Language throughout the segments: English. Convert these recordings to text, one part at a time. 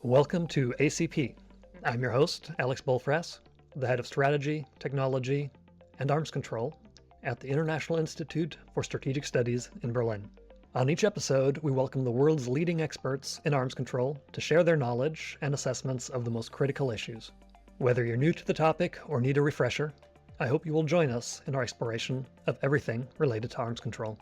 Welcome to ACP. I'm your host, Alex Bollfrass, the head of strategy, technology, and arms control at the International Institute for Strategic Studies in Berlin. On each episode, we welcome the world's leading experts in arms control to share their knowledge and assessments of the most critical issues. Whether you're new to the topic or need a refresher, I hope you will join us in our exploration of everything related to arms control.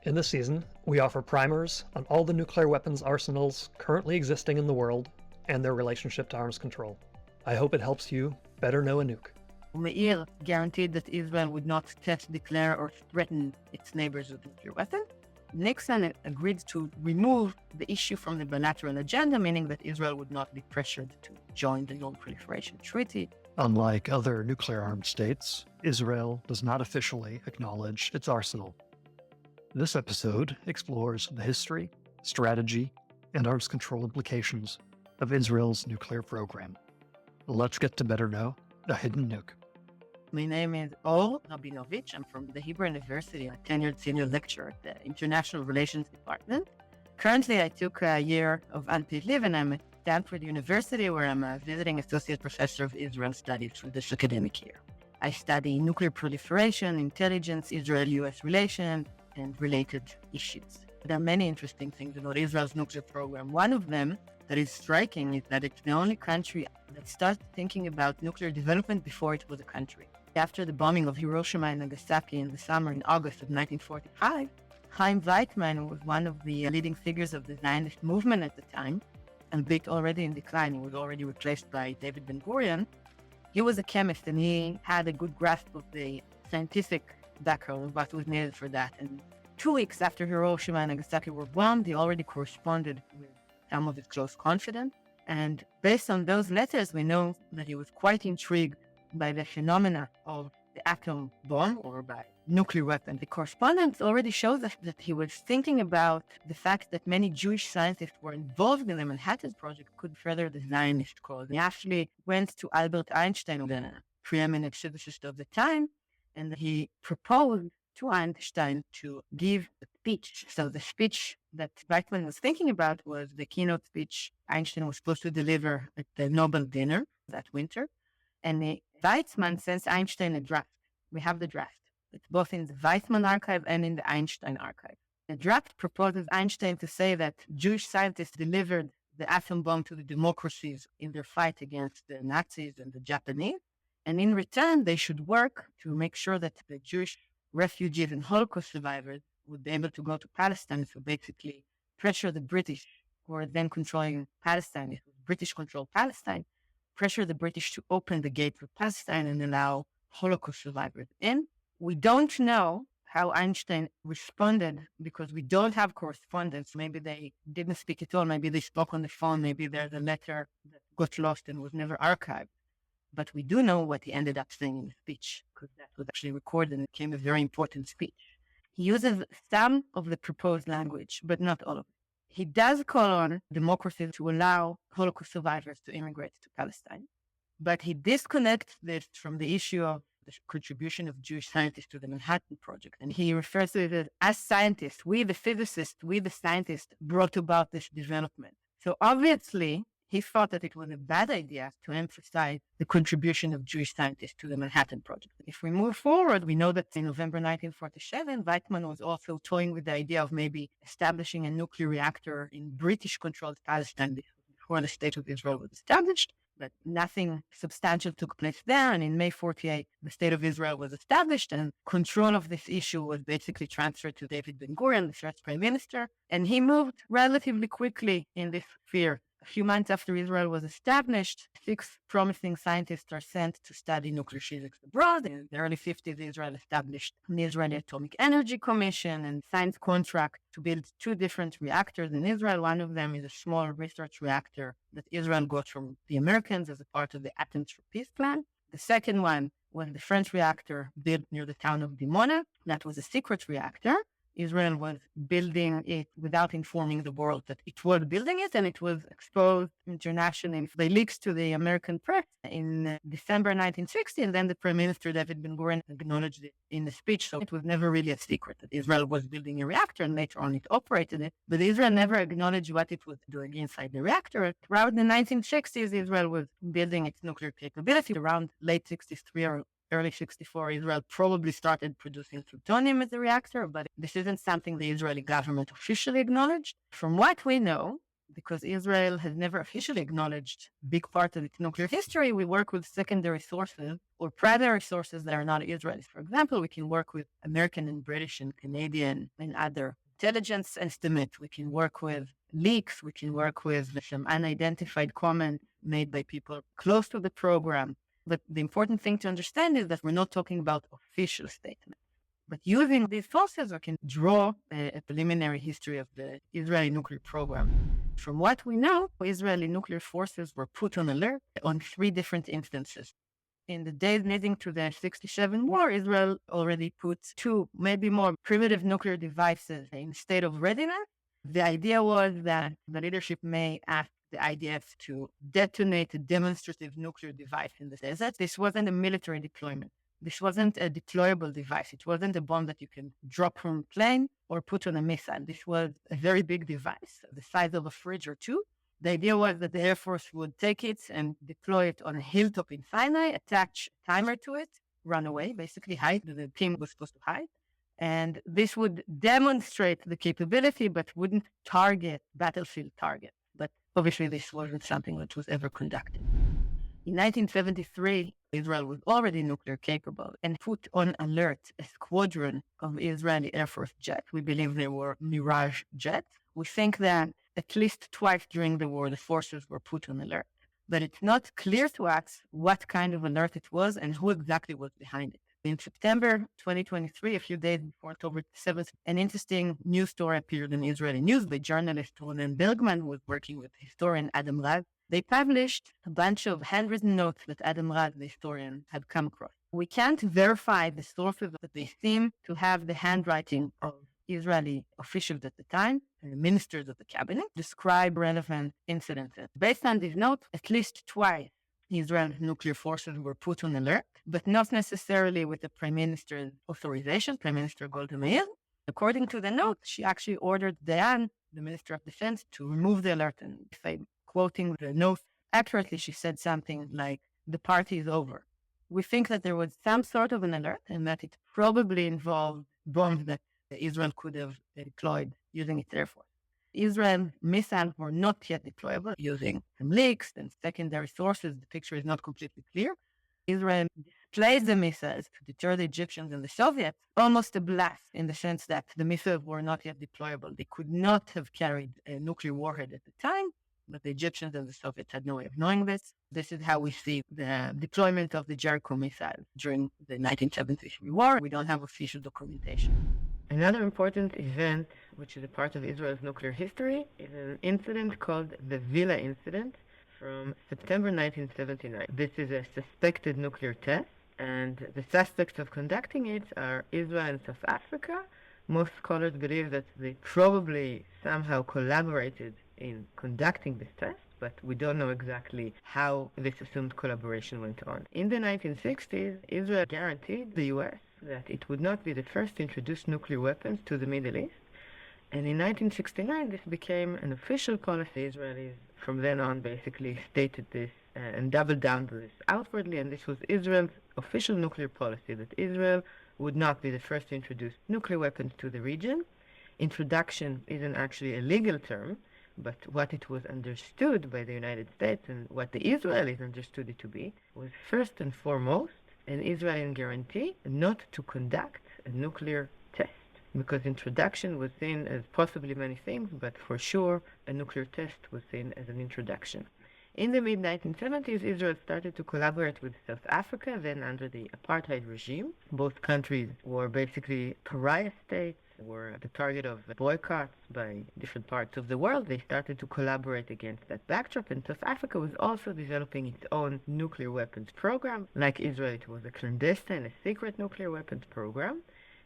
In this season, we offer primers on all the nuclear weapons arsenals currently existing in the world and their relationship to arms control. I hope it helps you better know a nuke. Meir guaranteed that Israel would not test, declare, or threaten its neighbors with nuclear weapons. Nixon agreed to remove the issue from the bilateral agenda, meaning that Israel would not be pressured to join the Non-Proliferation Treaty. Unlike other nuclear-armed states, Israel does not officially acknowledge its arsenal. This episode explores the history, strategy, and arms control implications of Israel's nuclear program. Let's get to better know the hidden nuke. My name is Or Rabinowitz. I'm from the Hebrew University, a tenured senior lecturer at the International Relations Department. Currently, I took a year of unpaid leave, and I'm at Stanford University, where I'm a visiting associate professor of Israel studies for this academic year. I study nuclear proliferation, intelligence, Israel-US relations, and related issues. There are many interesting things about Israel's nuclear program. One of them that is striking is that it's the only country that started thinking about nuclear development before it was a country. After the bombing of Hiroshima and Nagasaki in August of 1945, Chaim Weizmann was one of the leading figures of the Zionist movement at the time, albeit already in decline. He was already replaced by David Ben-Gurion. He was a chemist, and he had a good grasp of the scientific background of what was needed for that. And 2 weeks after Hiroshima and Nagasaki were bombed, he already corresponded with some of his close confidants. And based on those letters, we know that he was quite intrigued by the phenomena of the atom bomb or by nuclear weapons. The correspondence already shows us that he was thinking about the fact that many Jewish scientists were involved in the Manhattan Project could further the Zionist cause. He actually went to Albert Einstein, the preeminent physicist of the time, and he proposed to Einstein to give a speech. So the speech that Weizmann was thinking about was the keynote speech Einstein was supposed to deliver at the Nobel dinner that winter. And Weizmann sends Einstein a draft. We have the draft. It's both in the Weizmann archive and in the Einstein archive. The draft proposes Einstein to say that Jewish scientists delivered the atom bomb to the democracies in their fight against the Nazis and the Japanese. And in return, they should work to make sure that the Jewish refugees and Holocaust survivors would be able to go to Palestine. So basically pressure the British, who were then controlling Palestine. It was British-controlled Palestine. Pressure the British to open the gate for Palestine and allow Holocaust survivors in. We don't know how Einstein responded because we don't have correspondence. Maybe they didn't speak at all. Maybe they spoke on the phone. Maybe there's a letter that got lost and was never archived. But we do know what he ended up saying in the speech, because that was actually recorded and it became a very important speech. He uses some of the proposed language, but not all of it. He does call on democracies to allow Holocaust survivors to immigrate to Palestine, but he disconnects this from the issue of the contribution of Jewish scientists to the Manhattan Project. And he refers to it as scientists, we the physicists, we the scientists brought about this development. So obviously, he thought that it was a bad idea to emphasize the contribution of Jewish scientists to the Manhattan Project. If we move forward, we know that in November 1947, Weizmann was also toying with the idea of maybe establishing a nuclear reactor in British-controlled Palestine before the State of Israel was established. But nothing substantial took place there. And in May 1948, the State of Israel was established, and control of this issue was basically transferred to David Ben-Gurion, the first prime minister. And he moved relatively quickly in this sphere. A few months after Israel was established, 6 promising scientists are sent to study nuclear physics abroad. In the early 1950s, Israel established the Israeli Atomic Energy Commission and signed contract to build 2 different reactors in Israel. One of them is a small research reactor that Israel got from the Americans as a part of the Atoms for Peace plan. The second one was the French reactor built near the town of Dimona. That was a secret reactor. Israel was building it without informing the world that it was building it, and it was exposed internationally by leaks to the American press in December 1960, and then the Prime Minister David Ben-Gurion acknowledged it in the speech, so it was never really a secret that Israel was building a reactor, and later on it operated it, but Israel never acknowledged what it was doing inside the reactor. Throughout the 1960s, Israel was building its nuclear capability. Around late 63 or early 64, Israel probably started producing plutonium as a reactor, but this isn't something the Israeli government officially acknowledged. From what we know, because Israel has never officially acknowledged a big part of its nuclear history, we work with secondary sources or primary sources that are not Israelis. For example, we can work with American and British and Canadian and other intelligence estimates. We can work with leaks. We can work with some unidentified comments made by people close to the program. But the important thing to understand is that we're not talking about official statements. But using these sources, we can draw a preliminary history of the Israeli nuclear program. From what we know, Israeli nuclear forces were put on alert on 3 different instances. In the days leading to the 67 war, Israel already put 2, maybe more, primitive nuclear devices in state of readiness. The idea was that the leadership may ask the IDF to detonate a demonstrative nuclear device in the desert. This wasn't a military deployment. This wasn't a deployable device. It wasn't a bomb that you can drop from a plane or put on a missile. This was a very big device, the size of a fridge or 2. The idea was that the Air Force would take it and deploy it on a hilltop in Sinai, attach a timer to it, run away, basically hide. The team was supposed to hide. And this would demonstrate the capability, but wouldn't target battlefield targets. But obviously, this wasn't something that was ever conducted. In 1973, Israel was already nuclear capable and put on alert a squadron of Israeli Air Force jets. We believe they were Mirage jets. We think that at least twice during the war, the forces were put on alert. But it's not clear to us what kind of alert it was and who exactly was behind it. In September 2023, a few days before October 7th, an interesting news story appeared in Israeli news by journalist Ronen Bergman, who was working with historian Adam Raz. They published a bunch of handwritten notes that Adam Raz, the historian, had come across. We can't verify the sources, but they seem to have the handwriting of Israeli officials at the time and ministers of the cabinet describe relevant incidences. Based on these notes, at least twice, Israel's nuclear forces were put on alert, but not necessarily with the Prime Minister's authorization, Prime Minister Golda Meir. According to the note, she actually ordered Dayan, the Minister of Defense, to remove the alert. And if I'm quoting the note accurately, she said something like, "The party is over." We think that there was some sort of an alert and that it probably involved bombs that Israel could have deployed using its Air Force. Israel missiles were not yet deployable using some leaks and secondary sources. The picture is not completely clear. Israel displays the missiles to deter the Egyptians and the Soviets, almost a blast in the sense that the missiles were not yet deployable. They could not have carried a nuclear warhead at the time, but the Egyptians and the Soviets had no way of knowing this. This is how we see the deployment of the Jericho missile during the 1973 war. We don't have official documentation. Another important event, which is a part of Israel's nuclear history, is an incident called the Villa Incident from September 1979. This is a suspected nuclear test, and the suspects of conducting it are Israel and South Africa. Most scholars believe that they probably somehow collaborated in conducting this test, but we don't know exactly how this assumed collaboration went on. In the 1960s, Israel guaranteed the U.S. that it would not be the first to introduce nuclear weapons to the Middle East. And in 1969, this became an official policy. Israelis from then on basically stated this and doubled down to this outwardly, and this was Israel's official nuclear policy, that Israel would not be the first to introduce nuclear weapons to the region. Introduction isn't actually a legal term, but what it was understood by the United States and what the Israelis understood it to be was first and foremost an Israeli guarantee not to conduct a nuclear test, because introduction was seen as possibly many things, but for sure a nuclear test was seen as an introduction. In the mid-1970s, Israel started to collaborate with South Africa, then under the apartheid regime. Both countries were basically pariah states, were the target of boycotts by different parts of the world. They started to collaborate against that backdrop, and South Africa was also developing its own nuclear weapons program. Like Israel, it was a clandestine, a secret nuclear weapons program,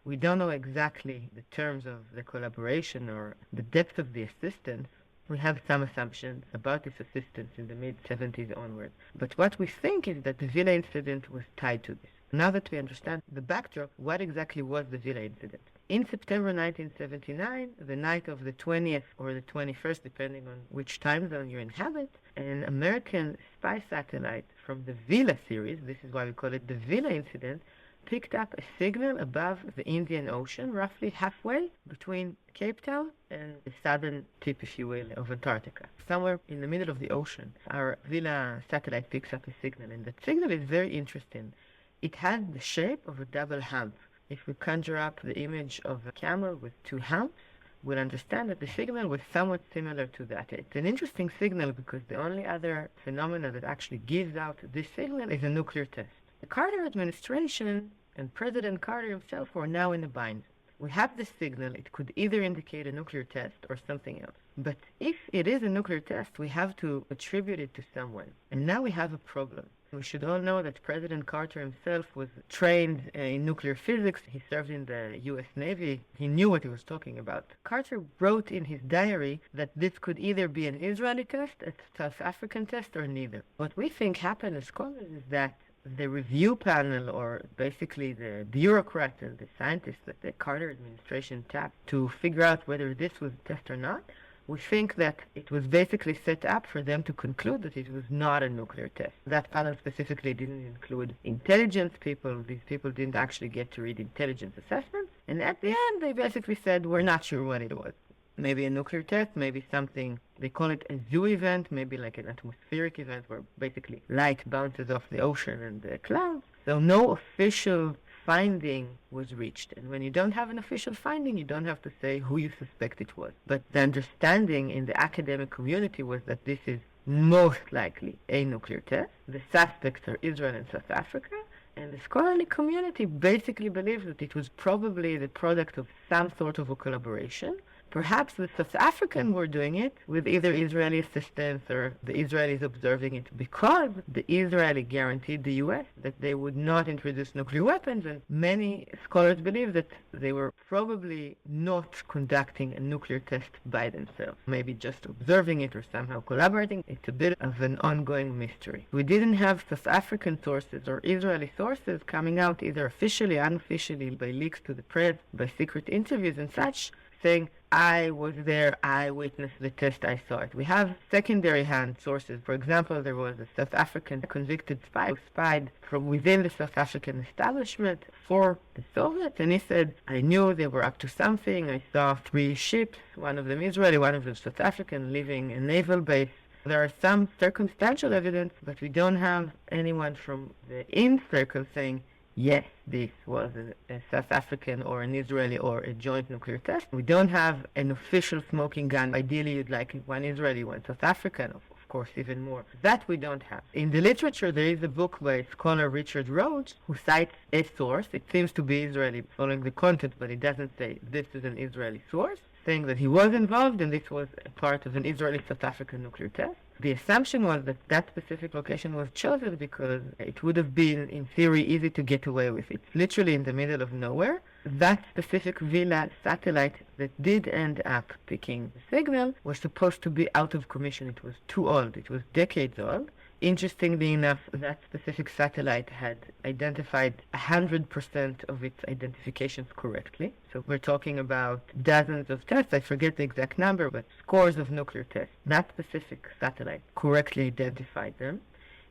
We don't know exactly the terms of the collaboration or the depth of the assistance. We have some assumptions about this assistance in the mid-70s onward. But what we think is that the Villa incident was tied to this. Now that we understand the backdrop, what exactly was the Villa incident? In September 1979, the night of the 20th or the 21st, depending on which time zone you inhabit, an American spy satellite from the Villa series, this is why we call it the Villa incident, picked up a signal above the Indian Ocean, roughly halfway between Cape Town and the southern tip, if you will, of Antarctica. Somewhere in the middle of the ocean, our Villa satellite picks up a signal, and that signal is very interesting. It had the shape of a double hump. If we conjure up the image of a camel with two humps, we'll understand that the signal was somewhat similar to that. It's an interesting signal because the only other phenomena that actually gives out this signal is a nuclear test. The Carter administration and President Carter himself were now in a bind. We have this signal. It could either indicate a nuclear test or something else. But if it is a nuclear test, we have to attribute it to someone. And now we have a problem. We should all know that President Carter himself was trained in nuclear physics. He served in the U.S. Navy. He knew what he was talking about. Carter wrote in his diary that this could either be an Israeli test, a South African test, or neither. What we think happened as scholars is that the review panel, or basically the bureaucrats and the scientists that the Carter administration tapped to figure out whether this was a test or not, we think that it was basically set up for them to conclude that it was not a nuclear test. That panel specifically didn't include intelligence people. These people didn't actually get to read intelligence assessments. And at the end, they basically said, we're not sure what it was. Maybe a nuclear test, maybe something, they call it a zoo event, maybe like an atmospheric event where basically light bounces off the ocean and the clouds. So no official finding was reached. And when you don't have an official finding, you don't have to say who you suspect it was. But the understanding in the academic community was that this is most likely a nuclear test. The suspects are Israel and South Africa. And the scholarly community basically believes that it was probably the product of some sort of a collaboration. Perhaps the South Africans were doing it with either Israeli assistance or the Israelis observing it because the Israeli guaranteed the U.S. that they would not introduce nuclear weapons, and many scholars believe that they were probably not conducting a nuclear test by themselves, maybe just observing it or somehow collaborating. It's a bit of an ongoing mystery. We didn't have South African sources or Israeli sources coming out either officially, unofficially, by leaks to the press, by secret interviews and such, saying, I was there, I witnessed the test, I saw it. We have secondary hand sources. For example, there was a South African convicted spy who spied from within the South African establishment for the Soviets, and he said, I knew they were up to something. I saw 3 ships, one of them Israeli, one of them South African, leaving a naval base. There are some circumstantial evidence, but we don't have anyone from the in circle saying, yes, this was a South African or an Israeli or a joint nuclear test. We don't have an official smoking gun. Ideally, you'd like one Israeli, one South African, of course, even more. That we don't have. In the literature, there is a book by scholar Richard Rhodes who cites a source. It seems to be Israeli following the content, but it doesn't say this is an Israeli source, saying that he was involved and this was a part of an Israeli-South African nuclear test. The assumption was that that specific location was chosen because it would have been, in theory, easy to get away with it. Literally in the middle of nowhere. That specific Villa satellite that did end up picking the signal was supposed to be out of commission. It was too old. It was decades old. Interestingly enough, that specific satellite had identified 100% of its identifications correctly. So we're talking about dozens of tests. I forget the exact number, but scores of nuclear tests. That specific satellite correctly identified them.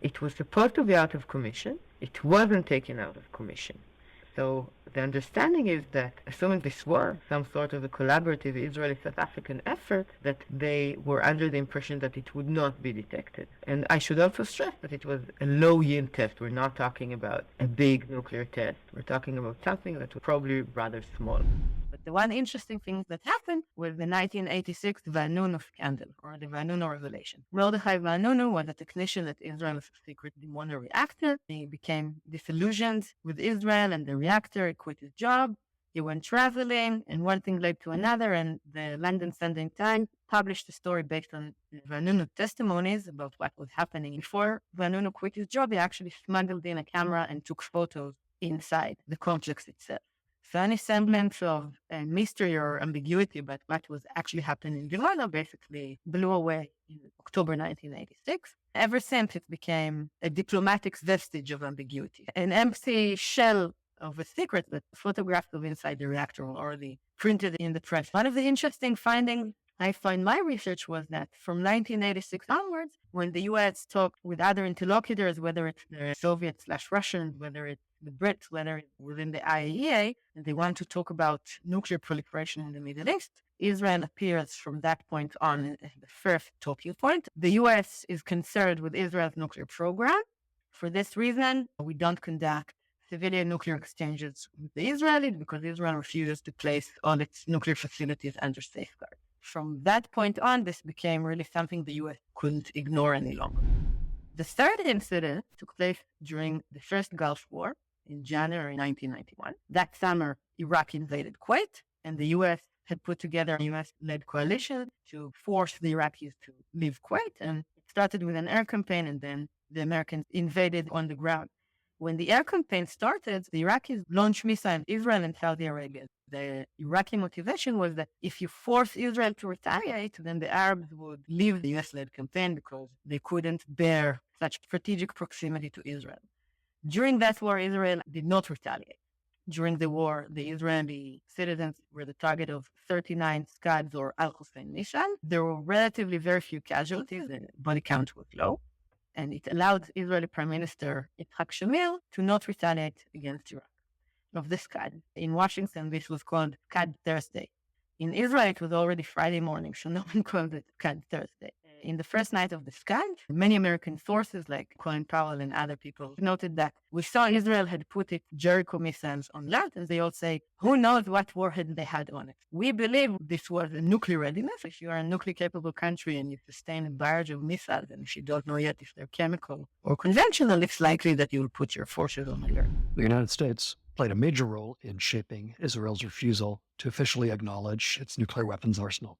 It was supposed to be out of commission. It wasn't taken out of commission. So the understanding is that, assuming this was some sort of a collaborative Israeli-South African effort, that they were under the impression that it would not be detected. And I should also stress that it was a low-yield test. We're not talking about a big nuclear test. We're talking about something that was probably rather small. But the one interesting thing that happened was the 1986 Vanunu scandal, or the Vanunu revelation. Mordechai Vanunu was a technician at Israel's secret demoner reactor. He became disillusioned with Israel and the reactor. He quit his job. He went traveling, and one thing led to another, and the London Sunday Times published a story based on Vanunu testimonies about what was happening. Before Vanunu quit his job, he actually smuggled in a camera and took photos inside the complex itself. So any semblance of a mystery or ambiguity about what was actually happening in Iran basically blew away in October 1986. Ever since, it became a diplomatic vestige of ambiguity, an empty shell of a secret that photographs of inside the reactor were already printed in the press. One of the interesting findings I find my research was that from 1986 onwards, when the U.S. talked with other interlocutors, whether it's the Soviet/Russians, whether it's the Brits, whether it's within the IAEA, and they want to talk about nuclear proliferation in the Middle East, Israel appears from that point on as the first talking point. The U.S. is concerned with Israel's nuclear program. For this reason, we don't conduct civilian nuclear exchanges with the Israelis because Israel refuses to place all its nuclear facilities under safeguard. From that point on, this became really something the U.S. couldn't ignore any longer. The third incident took place during the first Gulf War in January 1991. That summer, Iraq invaded Kuwait, and the U.S. had put together a U.S.-led coalition to force the Iraqis to leave Kuwait. And it started with an air campaign, and then the Americans invaded on the ground. When the air campaign started, the Iraqis launched missiles in Israel and Saudi Arabia. The Iraqi motivation was that if you force Israel to retaliate, then the Arabs would leave the US-led campaign because they couldn't bear such strategic proximity to Israel. During that war, Israel did not retaliate. During the war, the Israeli citizens were the target of 39 Scads or Al-Hussein missiles. There were relatively very few casualties. The body count was low. And it allowed Israeli Prime Minister Yitzhak Shamir to not retaliate against Iraq of the Scad. In Washington, this was called Scad Thursday. In Israel, it was already Friday morning, so no one called it Scad Thursday. In the first night of the Scad, many American sources like Colin Powell and other people noted that we saw Israel had put its Jericho missiles on land, and they all say, who knows what warhead they had on it. We believe this was a nuclear readiness. If you are a nuclear capable country and you sustain a barrage of missiles, and if you don't know yet if they're chemical or conventional, it's likely that you will put your forces on alert. The United States played a major role in shaping Israel's refusal to officially acknowledge its nuclear weapons arsenal.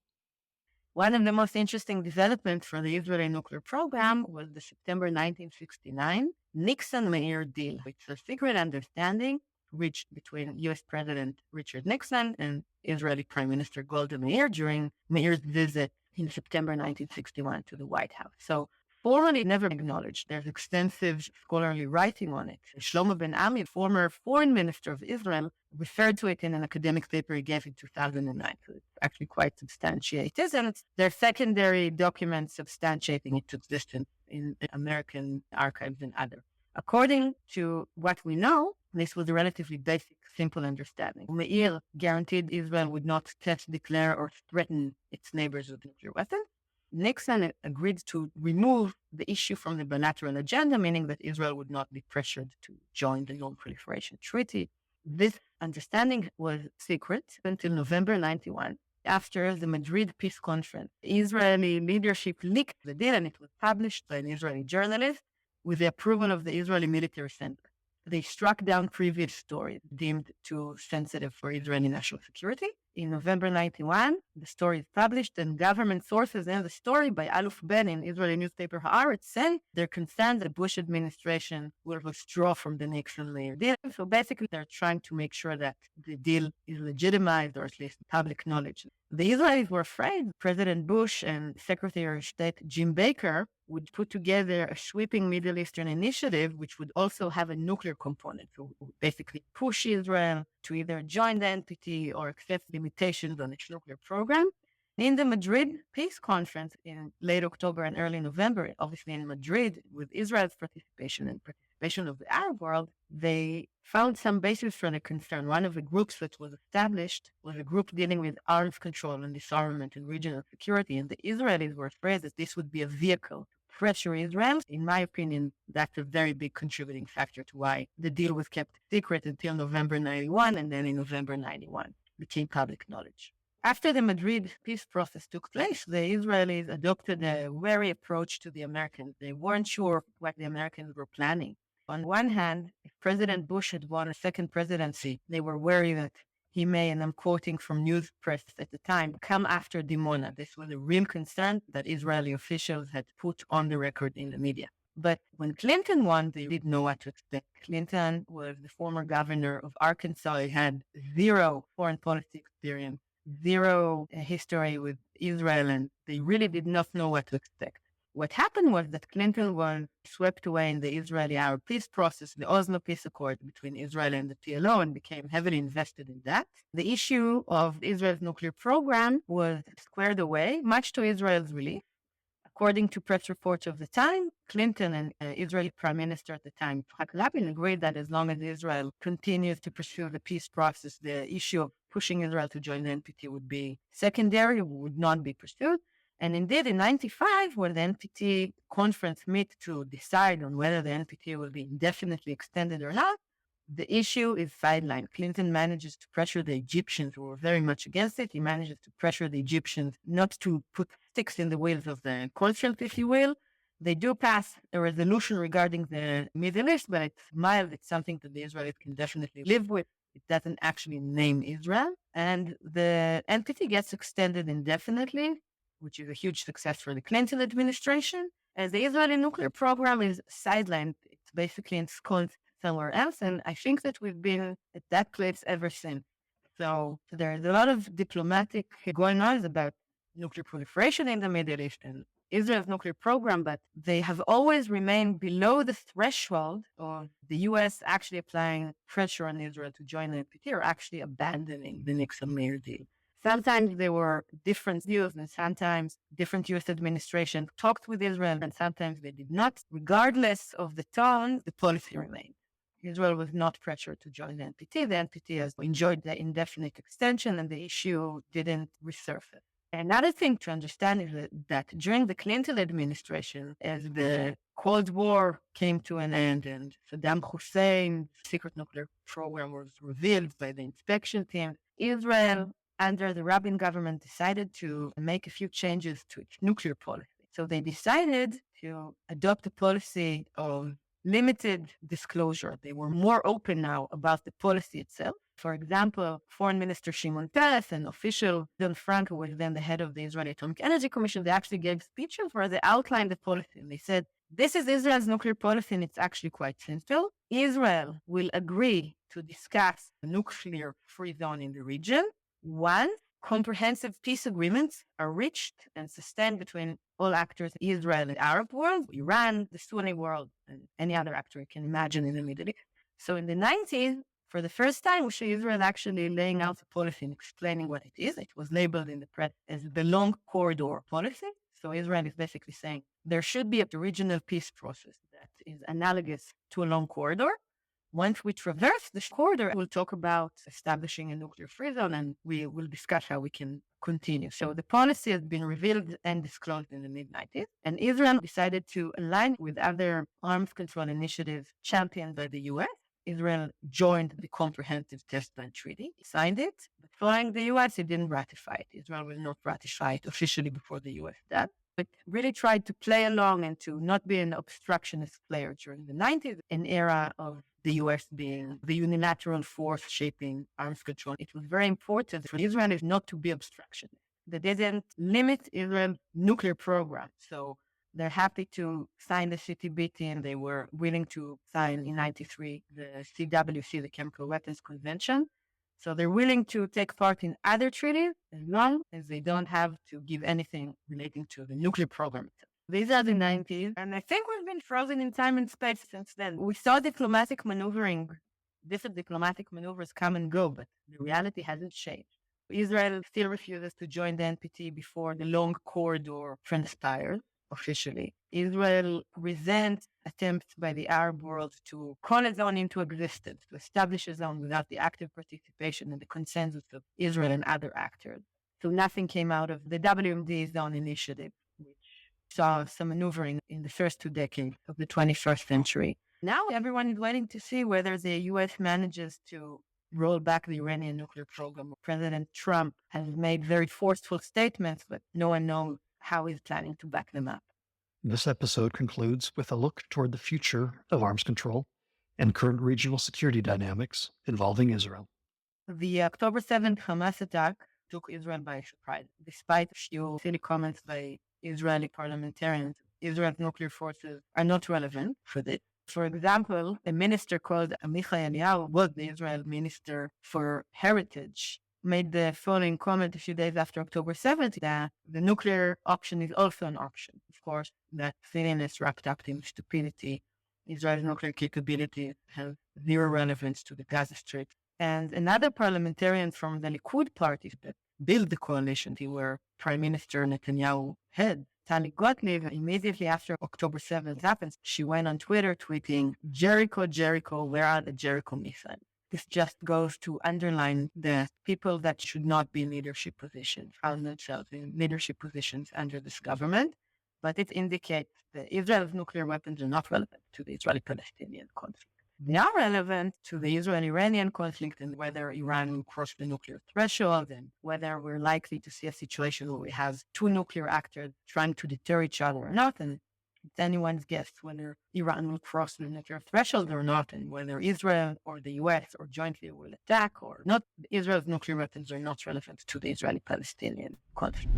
One of the most interesting developments for the Israeli nuclear program was the September 1969 Nixon-Meir deal. It's a secret understanding reached between U.S. President Richard Nixon and Israeli Prime Minister Golda Meir during Meir's visit in September 1961 to the White House. So formally never acknowledged. There's extensive scholarly writing on it. Shlomo Ben Ami, former foreign minister of Israel, referred to it in an academic paper he gave in 2009. So it's actually quite substantiated. And there are secondary documents substantiating its existence in American archives and other. According to what we know, this was a relatively basic, simple understanding. Meir guaranteed Israel would not test, declare, or threaten its neighbors with nuclear weapons. Nixon agreed to remove the issue from the bilateral agenda, meaning that Israel would not be pressured to join the Non-Proliferation Treaty. This understanding was secret until November 91. After the Madrid Peace Conference, Israeli leadership leaked the deal, and it was published by an Israeli journalist with the approval of the Israeli Military Center. They struck down previous stories deemed too sensitive for Israeli national security. In November 91, the story is published, and government sources in the story by Aluf Ben in Israeli newspaper Haaretz said they're concerned the Bush administration will withdraw from the Nixon-Meir deal. So basically, they're trying to make sure that the deal is legitimized, or at least public knowledge. The Israelis were afraid President Bush and Secretary of State Jim Baker would put together a sweeping Middle Eastern initiative, which would also have a nuclear component. So basically push Israel to either join the NPT or accept limitations on its nuclear program. In the Madrid Peace Conference in late October and early November, obviously in Madrid, with Israel's participation and participation of the Arab world, they found some basis for the concern. One of the groups that was established was a group dealing with arms control and disarmament and regional security. And the Israelis were afraid that this would be a vehicle to pressure Israel. In my opinion, that's a very big contributing factor to why the deal was kept secret until November 91, and then in November 91 became public knowledge. After the Madrid peace process took place, the Israelis adopted a wary approach to the Americans. They weren't sure what the Americans were planning. On one hand, if President Bush had won a second presidency, they were wary that he may, and I'm quoting from news press at the time, come after Dimona. This was a real concern that Israeli officials had put on the record in the media. But when Clinton won, they didn't know what to expect. Clinton was the former governor of Arkansas. He had zero foreign policy experience, zero history with Israel, and they really did not know what to expect. What happened was that Clinton was swept away in the Israeli-Arab peace process, the Oslo Peace Accord between Israel and the PLO, and became heavily invested in that. The issue of Israel's nuclear program was squared away, much to Israel's relief. According to press reports of the time, Clinton and Israeli Prime Minister at the time, Yitzhak Rabin, agreed that as long as Israel continues to pursue the peace process, the issue of pushing Israel to join the NPT would be secondary, would not be pursued. And indeed, in 1995, when the NPT conference met to decide on whether the NPT will be indefinitely extended or not, the issue is sidelined. Clinton manages to pressure the Egyptians, who were very much against it. He manages to pressure the Egyptians not to put sticks in the wheels of the conference, if you will. They do pass a resolution regarding the Middle East, but it's mild. It's something that the Israelis can definitely live with. It doesn't actually name Israel. And the NPT gets extended indefinitely, which is a huge success for the Clinton administration. As the Israeli nuclear program is sidelined, it's basically ensconced somewhere else. And I think that we've been at that place ever since. So there's a lot of diplomatic going on about nuclear proliferation in the Middle East and Israel's nuclear program, but they have always remained below the threshold of the U.S. actually applying pressure on Israel to join the NPT or actually abandoning the Nixon-Meir deal. Sometimes there were different views, and sometimes different U.S. administration talked with Israel, and sometimes they did not. Regardless of the tone, the policy remained. Israel was not pressured to join the NPT. The NPT has enjoyed the indefinite extension, and the issue didn't resurface. Another thing to understand is that during the Clinton administration, as the Cold War came to an end and Saddam Hussein's secret nuclear program was revealed by the inspection team, Israel, under the Rabin government, decided to make a few changes to its nuclear policy. So they decided to adopt a policy of limited disclosure. They were more open now about the policy itself. For example, Foreign Minister Shimon Peres and official Don Frank, who was then the head of the Israeli Atomic Energy Commission, they actually gave speeches where they outlined the policy. And they said, this is Israel's nuclear policy, and it's actually quite simple. Israel will agree to discuss a nuclear-free zone in the region once comprehensive peace agreements are reached and sustained between all actors, Israel and Arab world, Iran, the Sunni world, and any other actor you can imagine in the Middle East. So in the 90s, for the first time, we see Israel actually laying out a policy and explaining what it is. It was labeled in the press as the long corridor policy. So Israel is basically saying there should be a regional peace process that is analogous to a long corridor. Once we traverse this corridor, we'll talk about establishing a nuclear-free zone, and we will discuss how we can continue. So the policy has been revealed and disclosed in the mid-90s, and Israel decided to align with other arms control initiatives championed by the U.S. Israel joined the Comprehensive Test Ban Treaty, signed it, but following the U.S., it didn't ratify it. Israel will not ratify it officially before the U.S. does. But really tried to play along and to not be an obstructionist player during the 90s, an era of the U.S. being the unilateral force shaping arms control. It was very important for Israel is not to be obstructionist. They didn't limit Israel's nuclear program. So they're happy to sign the CTBT, and they were willing to sign in 93 the CWC, the Chemical Weapons Convention. So they're willing to take part in other treaties as long as they don't have to give anything relating to the nuclear program. These are the 90s, and I think we've been frozen in time and space since then. We saw diplomatic maneuvering, different diplomatic maneuvers come and go, but the reality hasn't changed. Israel still refuses to join the NPT before the long corridor transpires officially. Israel resents attempts by the Arab world to call a zone into existence, to establish a zone without the active participation and the consensus of Israel and other actors. So nothing came out of the WMD zone initiative, which saw some maneuvering in the first 2 decades of the 21st century. Now everyone is waiting to see whether the U.S. manages to roll back the Iranian nuclear program. President Trump has made very forceful statements, but no one knows how he's planning to back them up. This episode concludes with a look toward the future of arms control and current regional security dynamics involving Israel. The October 7th Hamas attack took Israel by surprise. Despite a few silly comments by Israeli parliamentarians, Israel's nuclear forces are not relevant for this. For example, a minister called Amichai Eliyahu was the Israel Minister for Heritage, made the following comment a few days after October 7th that the nuclear option is also an option. Of course, that silliness wrapped up in stupidity. Israel's nuclear capability has zero relevance to the Gaza Strip. And another parliamentarian from the Likud party that built the coalition, where Prime Minister Netanyahu head, Tali Gottlieb, immediately after October 7th happens, she went on Twitter tweeting, "Jericho, Jericho, where are the Jericho missiles?" This just goes to underline the people that should not be in leadership positions, found themselves in leadership positions under this government. But it indicates that Israel's nuclear weapons are not relevant to the Israeli-Palestinian conflict. They are relevant to the Israel-Iranian conflict and whether Iran will cross the nuclear threshold and whether we're likely to see a situation where we have two nuclear actors trying to deter each other or not. And it's anyone's guess whether Iran will cross the nuclear threshold or not, and whether Israel or the US or jointly will attack or not. Israel's nuclear weapons are not relevant to the Israeli-Palestinian conflict.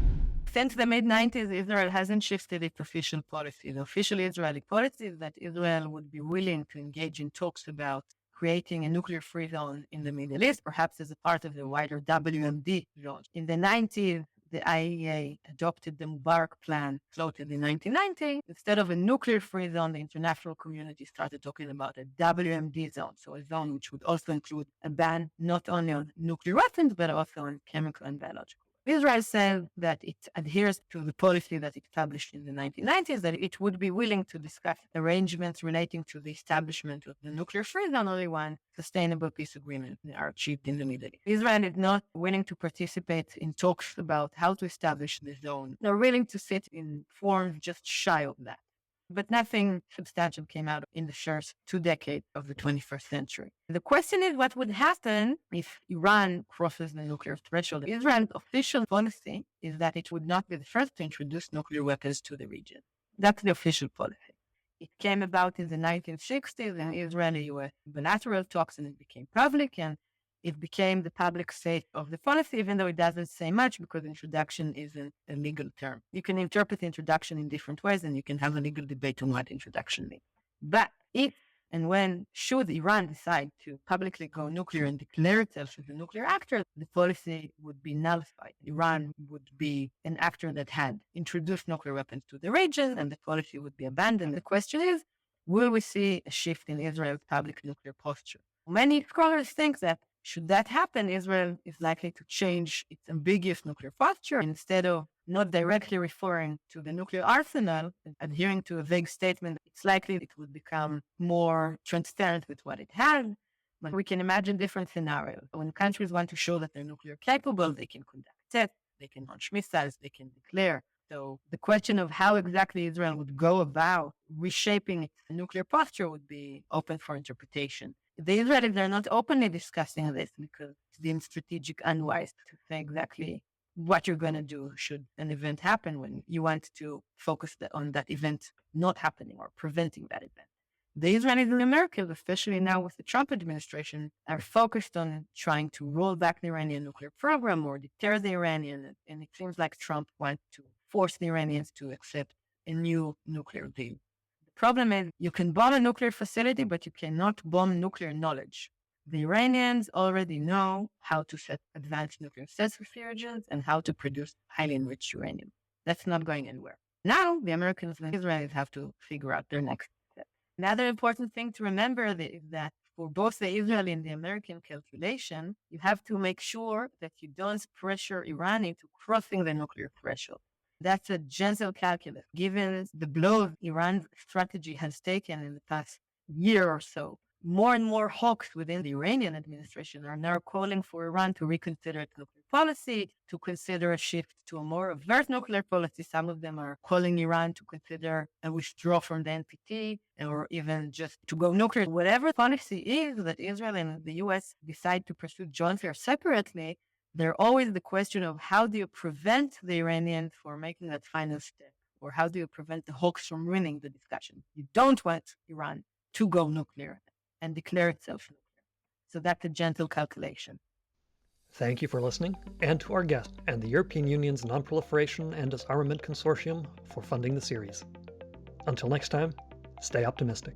Since the mid-90s, Israel hasn't shifted its official policy. The official Israeli policy is that Israel would be willing to engage in talks about creating a nuclear-free zone in the Middle East, perhaps as a part of the wider WMD zone. In the 90s, the IAEA adopted the Mubarak plan floated in 1990. Instead of a nuclear-free zone, the international community started talking about a WMD zone, so a zone which would also include a ban not only on nuclear weapons, but also on chemical and biological. Israel said that it adheres to the policy that it established in the 1990s, that it would be willing to discuss arrangements relating to the establishment of the nuclear-free zone only when sustainable peace agreements are achieved in the Middle East. Israel is not willing to participate in talks about how to establish the zone. They're willing to sit in forums just shy of that. But nothing substantial came out in the first 2 decades of the 21st century. The question is what would happen if Iran crosses the nuclear threshold. Israel's official policy is that it would not be the first to introduce nuclear weapons to the region. That's the official policy. It came about in the 1960s in Israeli-US bilateral talks, and it became public, and it became the public state of the policy, even though it doesn't say much because introduction isn't a legal term. You can interpret introduction in different ways, and you can have a legal debate on what introduction means. But if and when should Iran decide to publicly go nuclear and declare itself as a nuclear actor, the policy would be nullified. Iran would be an actor that had introduced nuclear weapons to the region, and the policy would be abandoned. The question is, will we see a shift in Israel's public nuclear posture? Many scholars think that should that happen, Israel is likely to change its ambiguous nuclear posture. Instead of not directly referring to the nuclear arsenal, adhering to a vague statement, it's likely it would become more transparent with what it has. But we can imagine different scenarios. When countries want to show that they're nuclear capable, they can conduct tests, they can launch missiles, they can declare. So the question of how exactly Israel would go about reshaping its nuclear posture would be open for interpretation. The Israelis are not openly discussing this because it's deemed strategic unwise to say exactly what you're going to do should an event happen when you want to focus on that event not happening or preventing that event. The Israelis and Americans, especially now with the Trump administration, are focused on trying to roll back the Iranian nuclear program or deter the Iranians. And it seems like Trump wants to force the Iranians to accept a new nuclear deal. The problem is you can bomb a nuclear facility, but you cannot bomb nuclear knowledge. The Iranians already know how to set advanced nuclear centrifuges and how to produce highly enriched uranium. That's not going anywhere. Now, the Americans and Israelis have to figure out their next step. Another important thing to remember is that for both the Israeli and the American calculation, you have to make sure that you don't pressure Iran into crossing the nuclear threshold. That's a gentle calculus. Given the blows Iran's strategy has taken in the past year or so, more and more hawks within the Iranian administration are now calling for Iran to reconsider its nuclear policy, to consider a shift to a more overt nuclear policy. Some of them are calling Iran to consider a withdrawal from the NPT or even just to go nuclear. Whatever policy is that Israel and the US decide to pursue jointly or separately, there's always the question of how do you prevent the Iranians from making that final step, or how do you prevent the hawks from winning the discussion? You don't want Iran to go nuclear and declare itself nuclear. So that's a gentle calculation. Thank you for listening, and to our guest and the European Union's Non-Proliferation and Disarmament Consortium for funding the series. Until next time, stay optimistic.